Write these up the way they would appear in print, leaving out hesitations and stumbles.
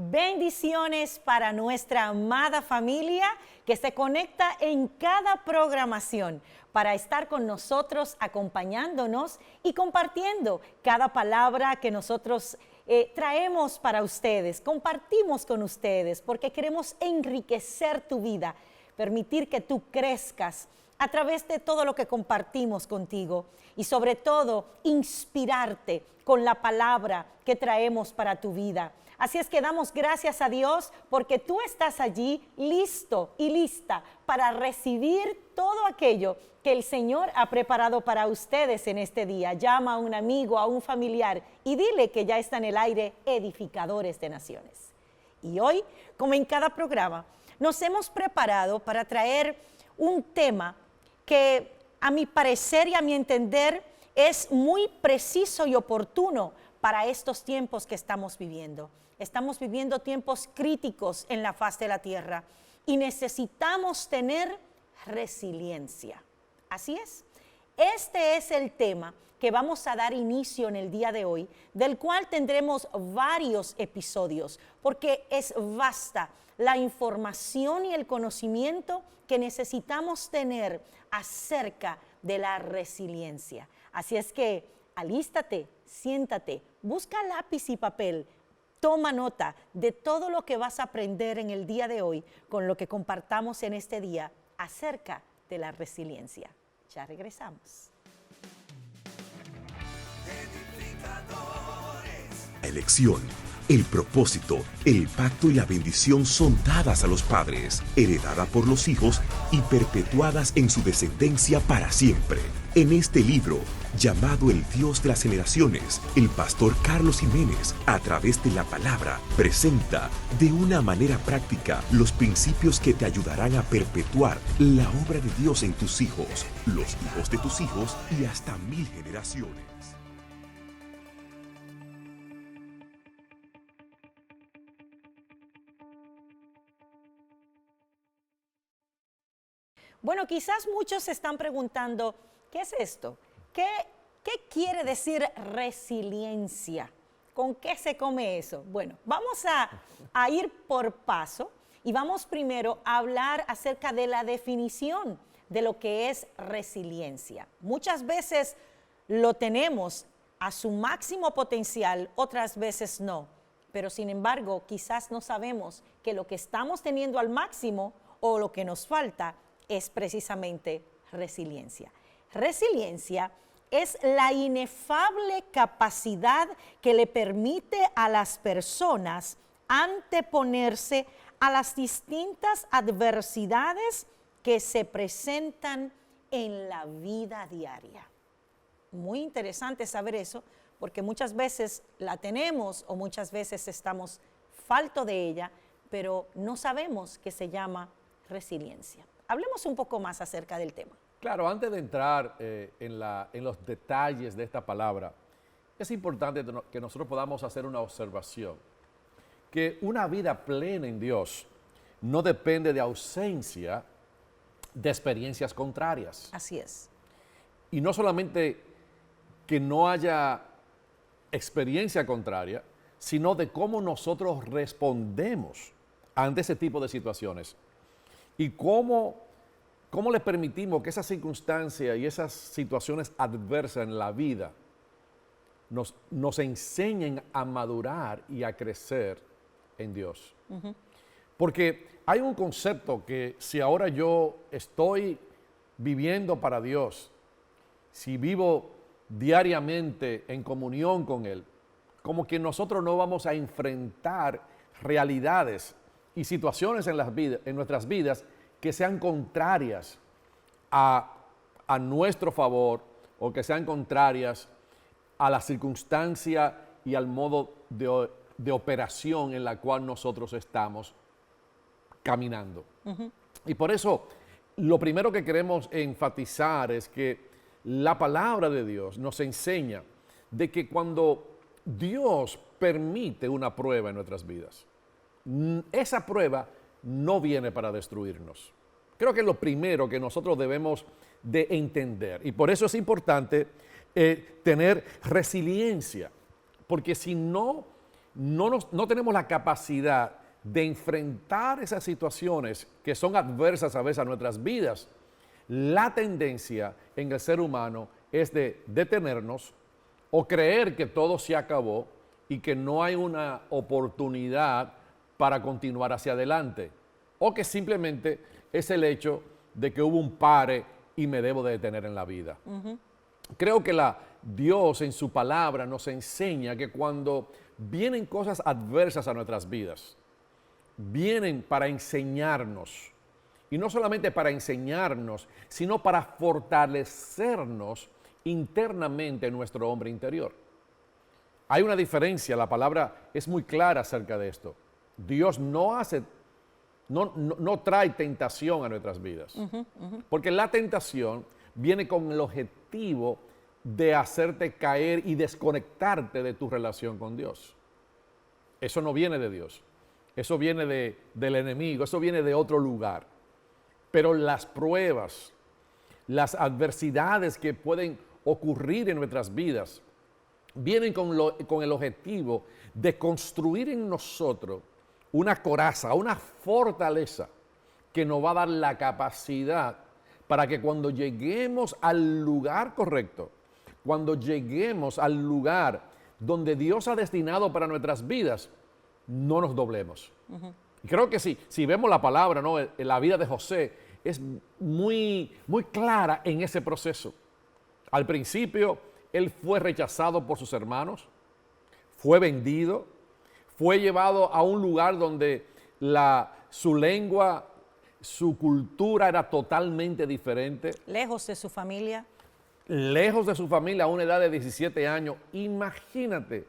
Bendiciones para nuestra amada familia que se conecta en cada programación para estar con nosotros, acompañándonos y compartiendo cada palabra que nosotros traemos para ustedes, compartimos con ustedes, porque queremos enriquecer tu vida, permitir que tú crezcas a través de todo lo que compartimos contigo y sobre todo inspirarte con la palabra que traemos para tu vida. Así es que damos gracias a Dios porque tú estás allí listo y lista para recibir todo aquello que el Señor ha preparado para ustedes en este día. Llama a un amigo, a un familiar y dile que ya está en el aire Edificadores de Naciones. Y hoy, como en cada programa, nos hemos preparado para traer un tema que a mi parecer y a mi entender es muy preciso y oportuno para estos tiempos que estamos viviendo. Estamos viviendo tiempos críticos en la faz de la tierra y necesitamos tener resiliencia. Así es. Este es el tema que vamos a dar inicio en el día de hoy, del cual tendremos varios episodios, porque es vasta la información y el conocimiento que necesitamos tener acerca de la resiliencia. Así es que alístate, siéntate, busca lápiz y papel, toma nota de todo lo que vas a aprender en el día de hoy con lo que compartamos en este día acerca de la resiliencia. Ya regresamos. La elección, el propósito, el pacto y la bendición son dadas a los padres, heredada por los hijos y perpetuadas en su descendencia para siempre. En este libro, llamado El Dios de las Generaciones, el pastor Carlos Jiménez, a través de la palabra, presenta de una manera práctica los principios que te ayudarán a perpetuar la obra de Dios en tus hijos, los hijos de tus hijos y hasta 1000 generaciones. Bueno, quizás muchos se están preguntando, ¿qué es esto? ¿Qué quiere decir resiliencia? ¿Con qué se come eso? Bueno, vamos a ir por paso y vamos primero a hablar acerca de la definición de lo que es resiliencia. Muchas veces lo tenemos a su máximo potencial, otras veces no. Pero sin embargo, quizás no sabemos que lo que estamos teniendo al máximo o lo que nos falta es precisamente resiliencia. Resiliencia es la inefable capacidad que le permite a las personas anteponerse a las distintas adversidades que se presentan en la vida diaria. Muy interesante saber eso, porque muchas veces la tenemos o muchas veces estamos falto de ella, pero no sabemos que se llama resiliencia. Hablemos un poco más acerca del tema. Claro, antes de entrar en los detalles de esta palabra, es importante que nosotros podamos hacer una observación, que una vida plena en Dios no depende de ausencia de experiencias contrarias. Así es. Y no solamente que no haya experiencia contraria, sino de cómo nosotros respondemos ante ese tipo de situaciones. Y cómo le permitimos que esas circunstancias y esas situaciones adversas en la vida nos enseñen a madurar y a crecer en Dios. Uh-huh. Porque hay un concepto que si ahora yo estoy viviendo para Dios, si vivo diariamente en comunión con Él, como que nosotros no vamos a enfrentar realidades y situaciones en nuestras vidas que sean contrarias a nuestro favor o que sean contrarias a la circunstancia y al modo de operación en la cual nosotros estamos caminando. Uh-huh. Y por eso, lo primero que queremos enfatizar es que la palabra de Dios nos enseña de que cuando Dios permite una prueba en nuestras vidas, esa prueba no viene para destruirnos. Creo que es lo primero que nosotros debemos de entender. Y por eso es importante tener resiliencia. Porque si no no tenemos la capacidad de enfrentar esas situaciones que son adversas a veces a nuestras vidas, la tendencia en el ser humano es de detenernos o creer que todo se acabó y que no hay una oportunidad para continuar hacia adelante, o que simplemente es el hecho de que hubo un pare y me debo de detener en la vida. Creo que Dios en su palabra nos enseña que cuando vienen cosas adversas a nuestras vidas, vienen para enseñarnos, y no solamente para enseñarnos, sino para fortalecernos internamente en nuestro hombre interior. Hay una diferencia, la palabra es muy clara acerca de esto. Dios no trae tentación a nuestras vidas, porque la tentación viene con el objetivo de hacerte caer y desconectarte de tu relación con Dios. Eso no viene de Dios, eso viene del enemigo, eso viene de otro lugar. Pero las pruebas, las adversidades que pueden ocurrir en nuestras vidas, vienen con el objetivo de construir en nosotros una coraza, una fortaleza que nos va a dar la capacidad para que cuando lleguemos al lugar correcto, cuando lleguemos al lugar donde Dios ha destinado para nuestras vidas, no nos doblemos. Y creo que si vemos la palabra, ¿no? La vida de José es muy, muy clara en ese proceso. Al principio, él fue rechazado por sus hermanos, fue vendido, fue llevado a un lugar donde su lengua, su cultura era totalmente diferente. Lejos de su familia. Lejos de su familia a una edad de 17 años. Imagínate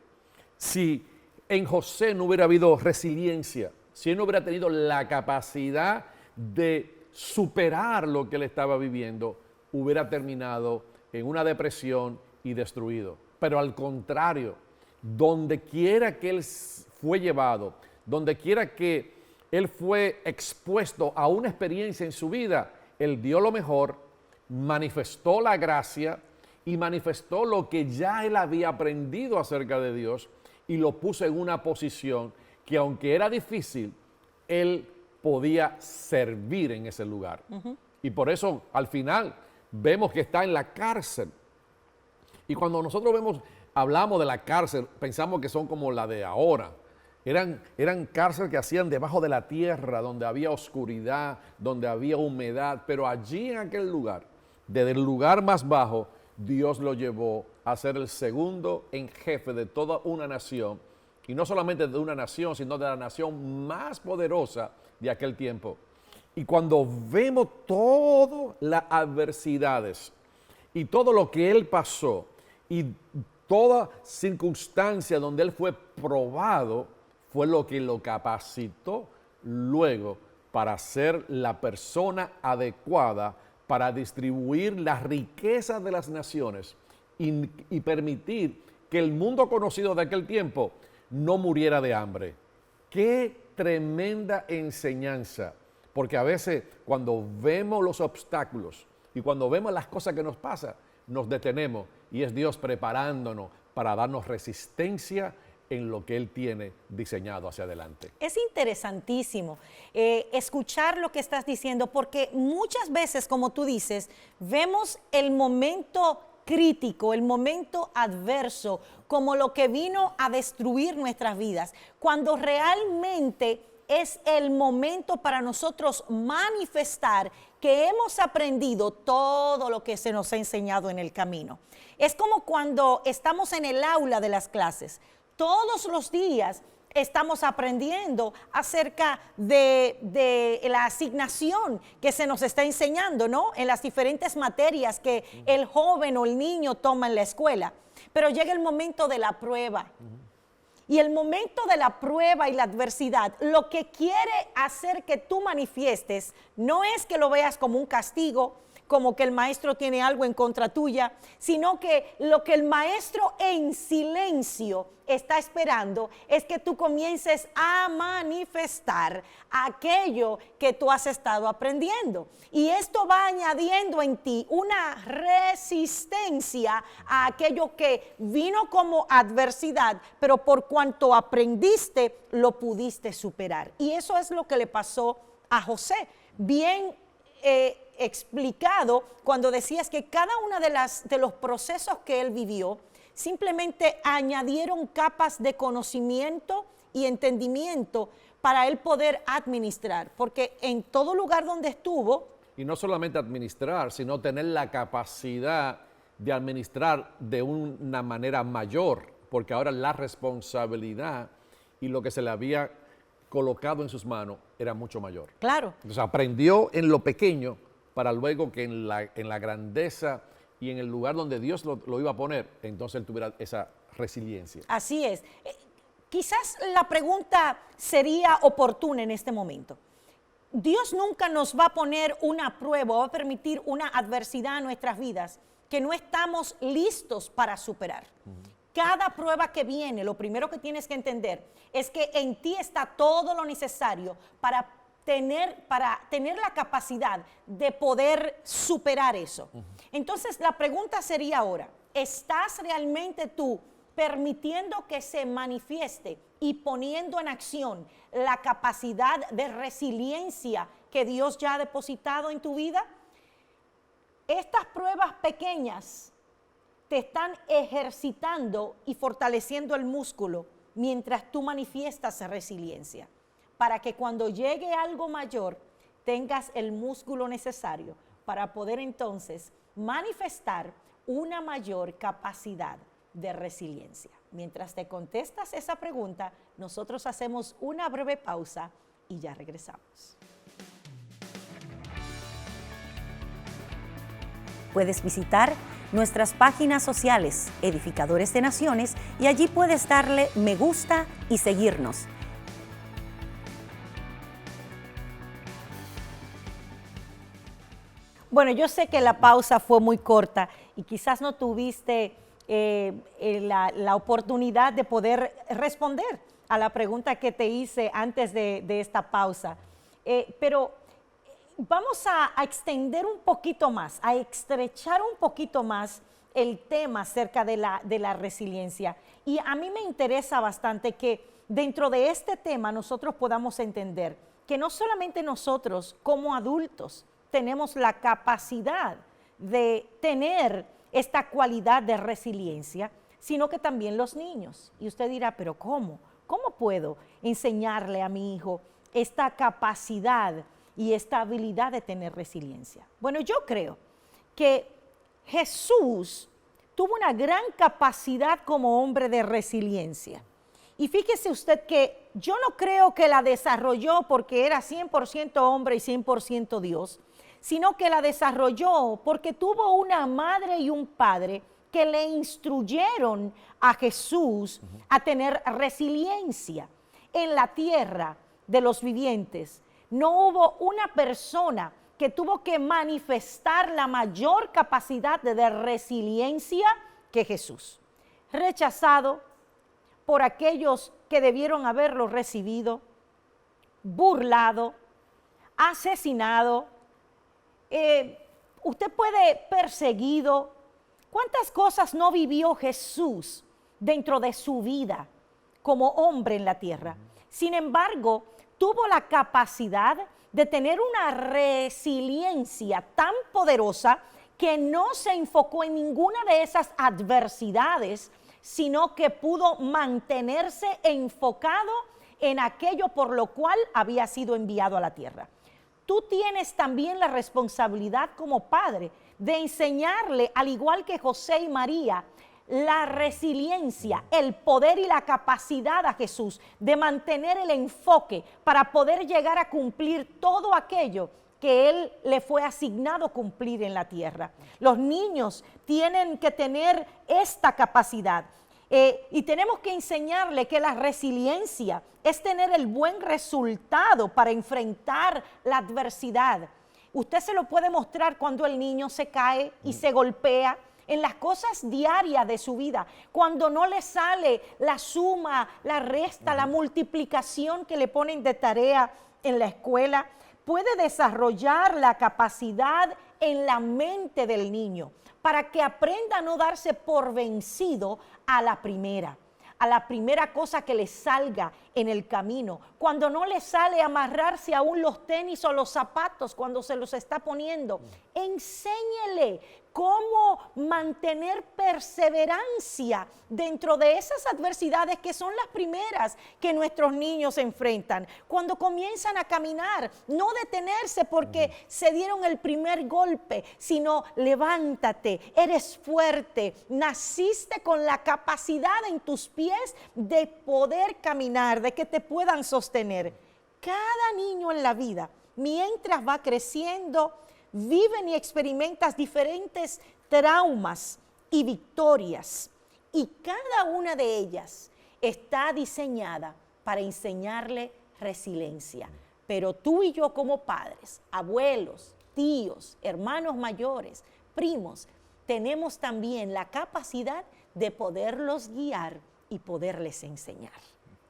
si en José no hubiera habido resiliencia, si él no hubiera tenido la capacidad de superar lo que él estaba viviendo, hubiera terminado en una depresión y destruido. Pero al contrario, donde quiera que él fue llevado, donde quiera que él fue expuesto a una experiencia en su vida, él dio lo mejor, manifestó la gracia y manifestó lo que ya él había aprendido acerca de Dios y lo puso en una posición que, aunque era difícil, él podía servir en ese lugar. Y por eso al final vemos que está en la cárcel. Y cuando nosotros hablamos de la cárcel, pensamos que son como la de ahora. Eran cárceles que hacían debajo de la tierra, donde había oscuridad, donde había humedad, pero allí en aquel lugar, desde el lugar más bajo, Dios lo llevó a ser el segundo en jefe de toda una nación, y no solamente de una nación, sino de la nación más poderosa de aquel tiempo. Y cuando vemos todas las adversidades y todo lo que él pasó y toda circunstancia donde él fue probado, fue lo que lo capacitó luego para ser la persona adecuada para distribuir las riquezas de las naciones y permitir que el mundo conocido de aquel tiempo no muriera de hambre. ¡Qué tremenda enseñanza! Porque a veces cuando vemos los obstáculos y cuando vemos las cosas que nos pasan, nos detenemos y es Dios preparándonos para darnos resistencia en lo que Él tiene diseñado hacia adelante. Es interesantísimo escuchar lo que estás diciendo, porque muchas veces, como tú dices, vemos el momento crítico, el momento adverso, como lo que vino a destruir nuestras vidas, cuando realmente es el momento para nosotros manifestar que hemos aprendido todo lo que se nos ha enseñado en el camino. Es como cuando estamos en el aula de las clases. Todos los días estamos aprendiendo acerca de la asignación que se nos está enseñando, ¿no? En las diferentes materias que el joven o el niño toma en la escuela. Pero llega el momento de la prueba. Y el momento de la prueba y la adversidad, lo que quiere hacer que tú manifiestes no es que lo veas como un castigo, como que el maestro tiene algo en contra tuya, sino que lo que el maestro en silencio está esperando es que tú comiences a manifestar aquello que tú has estado aprendiendo. Y esto va añadiendo en ti una resistencia a aquello que vino como adversidad, pero por cuanto aprendiste, lo pudiste superar. Y eso es lo que le pasó a José. Bien explicado cuando decías que cada uno de los procesos que él vivió simplemente añadieron capas de conocimiento y entendimiento para él poder administrar, porque en todo lugar donde estuvo, y no solamente administrar, sino tener la capacidad de administrar de una manera mayor, porque ahora la responsabilidad y lo que se le había colocado en sus manos era mucho mayor. claro, Entonces aprendió en lo pequeño para luego que en la grandeza y en el lugar donde Dios lo iba a poner, entonces él tuviera esa resiliencia. así es. Quizás la pregunta sería oportuna en este momento. Dios nunca nos va a poner una prueba o va a permitir una adversidad en nuestras vidas que no estamos listos para superar. Cada prueba que viene, lo primero que tienes que entender es que en ti está todo lo necesario para tener la capacidad de poder superar eso. Entonces, la pregunta sería ahora, ¿estás realmente tú permitiendo que se manifieste y poniendo en acción la capacidad de resiliencia que Dios ya ha depositado en tu vida? Estas pruebas pequeñas te están ejercitando y fortaleciendo el músculo mientras tú manifiestas resiliencia, para que cuando llegue algo mayor tengas el músculo necesario para poder entonces manifestar una mayor capacidad de resiliencia. Mientras te contestas esa pregunta, nosotros hacemos una breve pausa y ya regresamos. Puedes visitar nuestras páginas sociales, Edificadores de Naciones, y allí puedes darle me gusta y seguirnos. Bueno, yo sé que la pausa fue muy corta y quizás no tuviste la oportunidad de poder responder a la pregunta que te hice antes de esta pausa. Pero vamos a extender un poquito más, a estrechar un poquito más el tema acerca de la resiliencia. Y a mí me interesa bastante que dentro de este tema nosotros podamos entender que no solamente nosotros como adultos tenemos la capacidad de tener esta cualidad de resiliencia, sino que también los niños. Y usted dirá, pero ¿cómo? ¿Cómo puedo enseñarle a mi hijo esta capacidad y esta habilidad de tener resiliencia? Bueno, yo creo que Jesús tuvo una gran capacidad como hombre de resiliencia. Y fíjese usted que yo no creo que la desarrolló porque era 100% hombre y 100% Dios, sino que la desarrolló porque tuvo una madre y un padre que le instruyeron a Jesús a tener resiliencia. En la tierra de los vivientes no hubo una persona que tuvo que manifestar la mayor capacidad de resiliencia que Jesús. Rechazado por aquellos que debieron haberlo recibido, burlado, asesinado, usted puede perseguido. ¿Cuántas cosas no vivió Jesús dentro de su vida como hombre en la tierra? Sin embargo, tuvo la capacidad de tener una resiliencia tan poderosa que no se enfocó en ninguna de esas adversidades, sino que pudo mantenerse enfocado en aquello por lo cual había sido enviado a la tierra. Tú tienes también la responsabilidad como padre de enseñarle, al igual que José y María, la resiliencia, el poder y la capacidad a Jesús de mantener el enfoque para poder llegar a cumplir todo aquello que Él le fue asignado cumplir en la tierra. Los niños tienen que tener esta capacidad. Y tenemos que enseñarle que la resiliencia es tener el buen resultado para enfrentar la adversidad. Usted se lo puede mostrar cuando el niño se cae y se golpea en las cosas diarias de su vida, cuando no le sale la suma, la resta, la multiplicación que le ponen de tarea en la escuela. Puede desarrollar la capacidad en la mente del niño para que aprenda a no darse por vencido a la primera cosa que le salga en el camino. Cuando no le sale amarrarse aún los tenis o los zapatos cuando se los está poniendo, enséñele cómo mantener perseverancia dentro de esas adversidades que son las primeras que nuestros niños enfrentan. Cuando comienzan a caminar, no detenerse porque se dieron el primer golpe, sino levántate, eres fuerte, naciste con la capacidad en tus pies de poder caminar, de que te puedan sostener. Cada niño en la vida, mientras va creciendo, viven y experimentan diferentes traumas y victorias, y cada una de ellas está diseñada para enseñarle resiliencia. Pero tú y yo como padres, abuelos, tíos, hermanos mayores, primos, tenemos también la capacidad de poderlos guiar y poderles enseñar.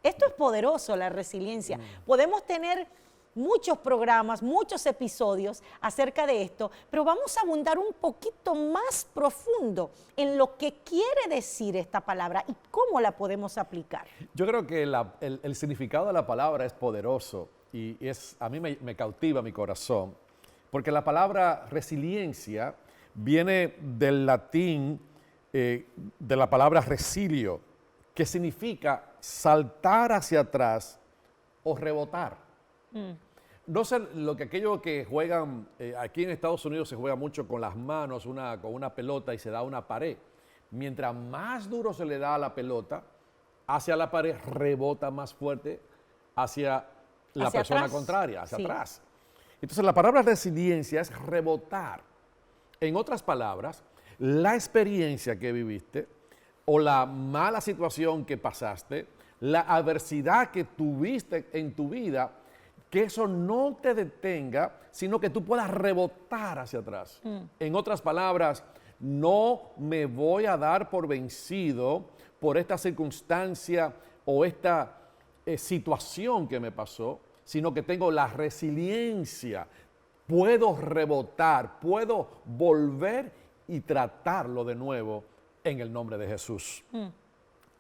Esto es poderoso, la resiliencia. Podemos tener muchos programas, muchos episodios acerca de esto, pero vamos a abundar un poquito más profundo en lo que quiere decir esta palabra y cómo la podemos aplicar. Yo creo que el significado de la palabra es poderoso y a mí me cautiva mi corazón, porque la palabra resiliencia viene del latín, de la palabra resilio, que significa saltar hacia atrás o rebotar. No sé, aquellos que juegan, aquí en Estados Unidos se juega mucho con las manos, con una pelota y se da una pared. Mientras más duro se le da a la pelota, hacia la pared rebota más fuerte hacia la persona contraria, hacia atrás. Entonces la palabra resiliencia es rebotar. En otras palabras, la experiencia que viviste o la mala situación que pasaste, la adversidad que tuviste en tu vida, que eso no te detenga, sino que tú puedas rebotar hacia atrás. En otras palabras, no me voy a dar por vencido por esta circunstancia o esta situación que me pasó, sino que tengo la resiliencia. Puedo rebotar, puedo volver y tratarlo de nuevo en el nombre de Jesús.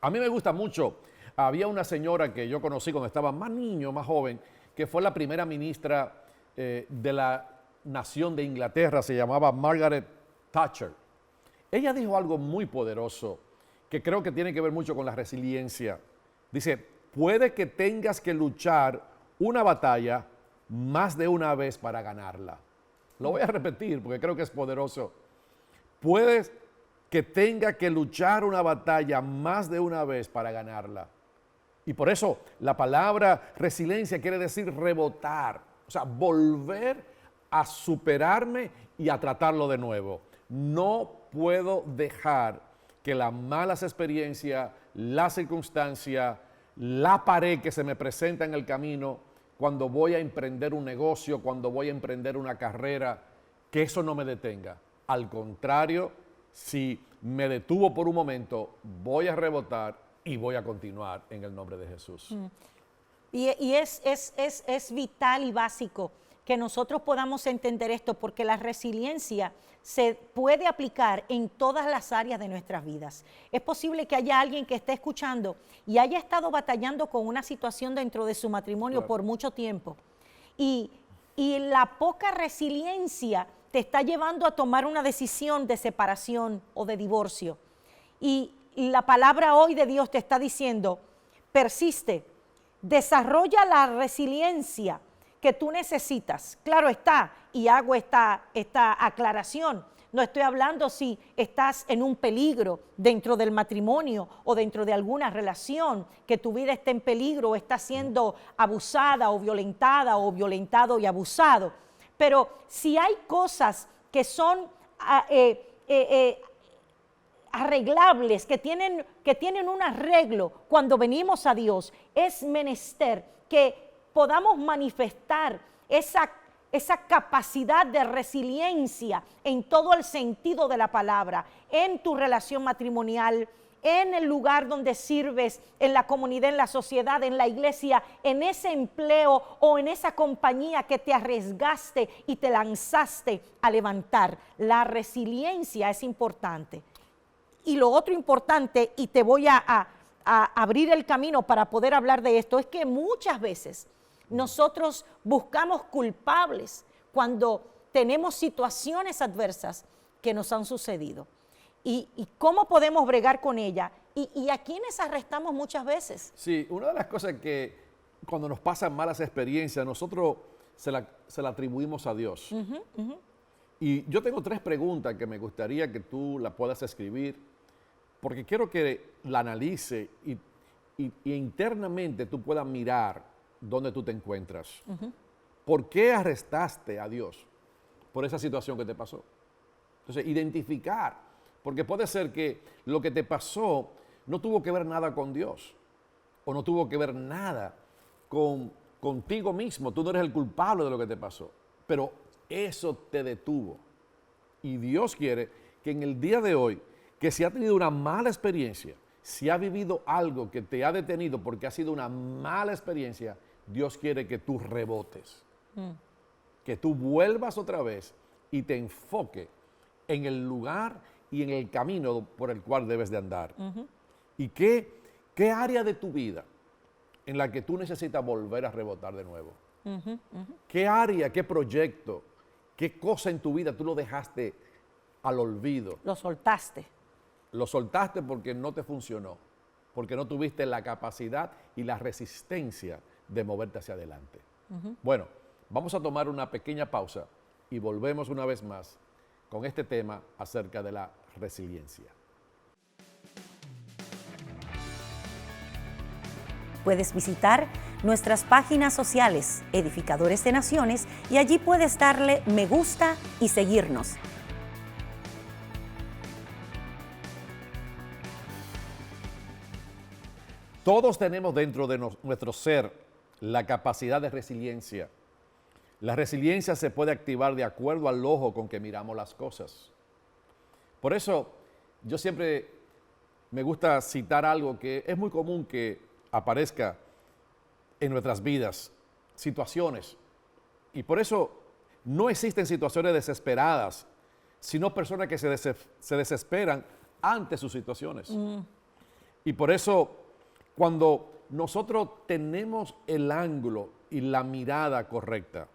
A mí me gusta mucho. Había una señora que yo conocí cuando estaba más niño, más joven, que fue la primera ministra de la nación de Inglaterra, se llamaba Margaret Thatcher. Ella dijo algo muy poderoso que creo que tiene que ver mucho con la resiliencia. Dice, puede que tengas que luchar una batalla más de una vez para ganarla. Lo voy a repetir porque creo que es poderoso. Puedes que tenga que luchar una batalla más de una vez para ganarla. Y por eso la palabra resiliencia quiere decir rebotar, o sea, volver a superarme y a tratarlo de nuevo. No puedo dejar que las malas experiencias, la circunstancia, la pared que se me presenta en el camino, cuando voy a emprender un negocio, cuando voy a emprender una carrera, que eso no me detenga. Al contrario, si me detuvo por un momento, voy a rebotar y voy a continuar en el nombre de Jesús. Y es vital y básico que nosotros podamos entender esto, porque la resiliencia se puede aplicar en todas las áreas de nuestras vidas. Es posible que haya alguien que esté escuchando y haya estado batallando con una situación dentro de su matrimonio por mucho tiempo. Y la poca resiliencia te está llevando a tomar una decisión de separación o de divorcio. Y la palabra hoy de Dios te está diciendo, persiste, desarrolla la resiliencia que tú necesitas. Claro está, y hago esta aclaración. No estoy hablando si estás en un peligro dentro del matrimonio o dentro de alguna relación, que tu vida esté en peligro o está siendo abusada o violentada o violentado y abusado. Pero si hay cosas que son arreglables, que tienen un arreglo cuando venimos a Dios, es menester que podamos manifestar esa capacidad de resiliencia en todo el sentido de la palabra, en tu relación matrimonial, en el lugar donde sirves, en la comunidad, en la sociedad, en la iglesia, en ese empleo o en esa compañía que te arriesgaste y te lanzaste a levantar. La resiliencia es importante. Y lo otro importante, y te voy a abrir el camino para poder hablar de esto, es que muchas veces nosotros buscamos culpables cuando tenemos situaciones adversas que nos han sucedido. Y cómo podemos bregar con ella y a quienes arrestamos muchas veces. Sí, una de las cosas que cuando nos pasan malas experiencias, nosotros se la atribuimos a Dios. Y yo tengo 3 preguntas que me gustaría que tú la puedas escribir, porque quiero que la analice y internamente tú puedas mirar dónde tú te encuentras. ¿Por qué arrestaste a Dios por esa situación que te pasó? Entonces, identificar. Porque puede ser que lo que te pasó no tuvo que ver nada con Dios o no tuvo que ver nada contigo mismo. Tú no eres el culpable de lo que te pasó, pero eso te detuvo. Y Dios quiere que en el día de hoy, que si ha tenido una mala experiencia, si ha vivido algo que te ha detenido porque ha sido una mala experiencia, Dios quiere que tú rebotes, que tú vuelvas otra vez y te enfoques en el lugar y en el camino por el cual debes de andar. ¿Y qué área de tu vida en la que tú necesitas volver a rebotar de nuevo? ¿Qué área, qué proyecto, qué cosa en tu vida tú lo dejaste al olvido? Lo soltaste. Lo soltaste porque no te funcionó, porque no tuviste la capacidad y la resistencia de moverte hacia adelante. Bueno, vamos a tomar una pequeña pausa y volvemos una vez más con este tema acerca de la resiliencia. Puedes visitar nuestras páginas sociales, Edificadores de Naciones, y allí puedes darle me gusta y seguirnos. Todos tenemos dentro de nuestro ser la capacidad de resiliencia. La resiliencia se puede activar de acuerdo al ojo con que miramos las cosas. Por eso yo siempre me gusta citar algo que es muy común que aparezca en nuestras vidas, situaciones. Y por eso no existen situaciones desesperadas, sino personas que se desesperan ante sus situaciones. Y por eso cuando nosotros tenemos el ángulo y la mirada correcta,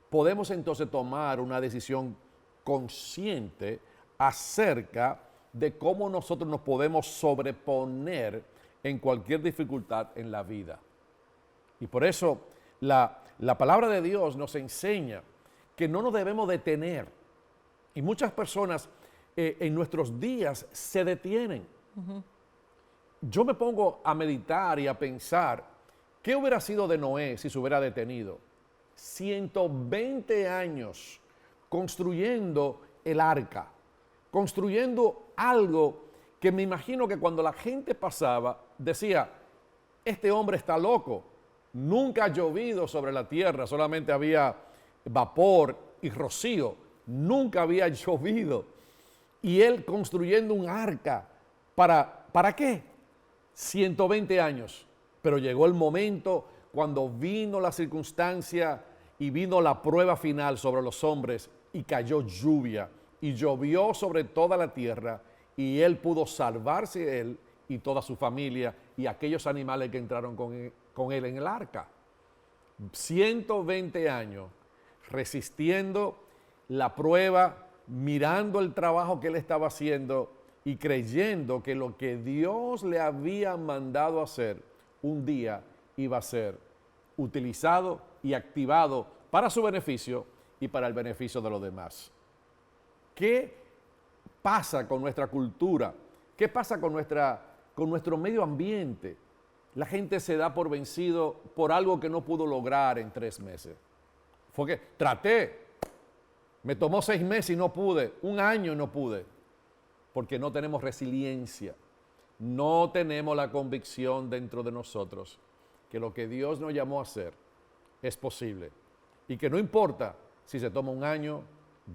podemos entonces tomar una decisión consciente acerca de cómo nosotros nos podemos sobreponer en cualquier dificultad en la vida. Y por eso la palabra de Dios nos enseña que no nos debemos detener. Y muchas personas en nuestros días se detienen. Yo me pongo a meditar y a pensar, ¿qué hubiera sido de Noé si se hubiera detenido? 120 años construyendo el arca, construyendo algo que me imagino que cuando la gente pasaba decía, este hombre está loco, nunca ha llovido sobre la tierra, solamente había vapor y rocío, nunca había llovido. Y él construyendo un arca, ¿para qué? 120 años, pero llegó el momento cuando vino la circunstancia y vino la prueba final sobre los hombres y cayó lluvia y llovió sobre toda la tierra y él pudo salvarse él y toda su familia y aquellos animales que entraron con él en el arca. 120 años resistiendo la prueba, mirando el trabajo que él estaba haciendo y creyendo que lo que Dios le había mandado hacer un día iba a ser utilizado y activado para su beneficio y para el beneficio de los demás. ¿Qué pasa con nuestra cultura? ¿Qué pasa con nuestro medio ambiente? La gente se da por vencido por algo que no pudo lograr en 3 meses. Fue que traté, me tomó 6 meses y no pude, 1 año y no pude, porque no tenemos resiliencia, no tenemos la convicción dentro de nosotros que lo que Dios nos llamó a hacer es posible y que no importa si se toma 1 año,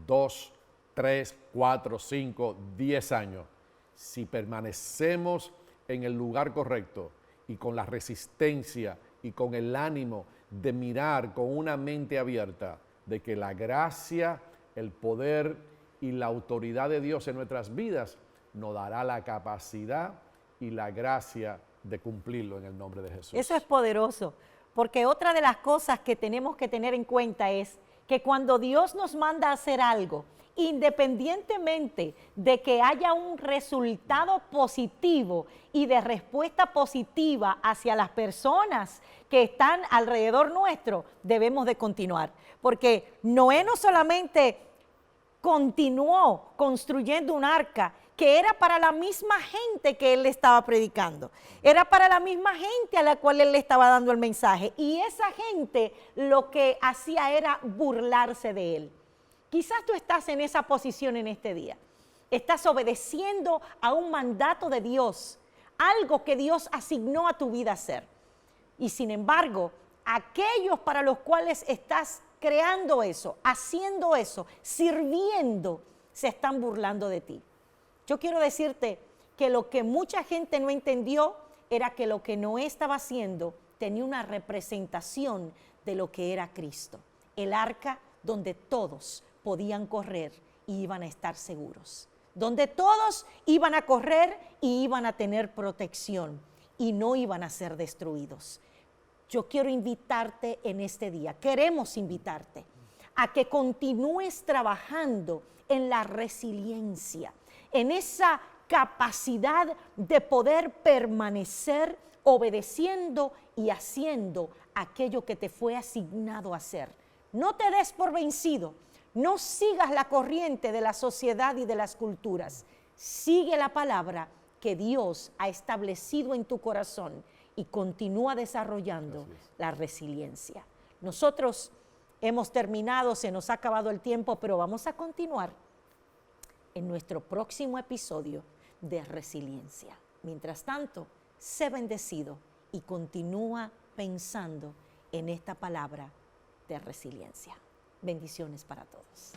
2, 3, 4, 5, 10 años. Si permanecemos en el lugar correcto y con la resistencia y con el ánimo de mirar con una mente abierta de que la gracia, el poder y la autoridad de Dios en nuestras vidas nos dará la capacidad y la gracia de cumplirlo en el nombre de Jesús. Eso es poderoso, porque otra de las cosas que tenemos que tener en cuenta es que cuando Dios nos manda a hacer algo, independientemente de que haya un resultado positivo y de respuesta positiva hacia las personas que están alrededor nuestro, debemos de continuar. Porque Noé no solamente continuó construyendo un arca que era para la misma gente que él le estaba predicando, era para la misma gente a la cual él le estaba dando el mensaje, y esa gente lo que hacía era burlarse de él. Quizás tú estás en esa posición en este día, estás obedeciendo a un mandato de Dios, algo que Dios asignó a tu vida hacer, y sin embargo, aquellos para los cuales estás creando eso, haciendo eso, sirviendo, se están burlando de ti. Yo quiero decirte que lo que mucha gente no entendió era que lo que Noé estaba haciendo tenía una representación de lo que era Cristo. El arca donde todos podían correr y iban a estar seguros. Donde todos iban a correr y iban a tener protección y no iban a ser destruidos. Yo quiero invitarte en este día, queremos invitarte a que continúes trabajando en la resiliencia, en esa capacidad de poder permanecer obedeciendo y haciendo aquello que te fue asignado a hacer. No te des por vencido, no sigas la corriente de la sociedad y de las culturas. Sigue la palabra que Dios ha establecido en tu corazón y continúa desarrollando la resiliencia. Nosotros hemos terminado, se nos ha acabado el tiempo, pero vamos a continuar en nuestro próximo episodio de resiliencia. Mientras tanto, sé bendecido y continúa pensando en esta palabra de resiliencia. Bendiciones para todos.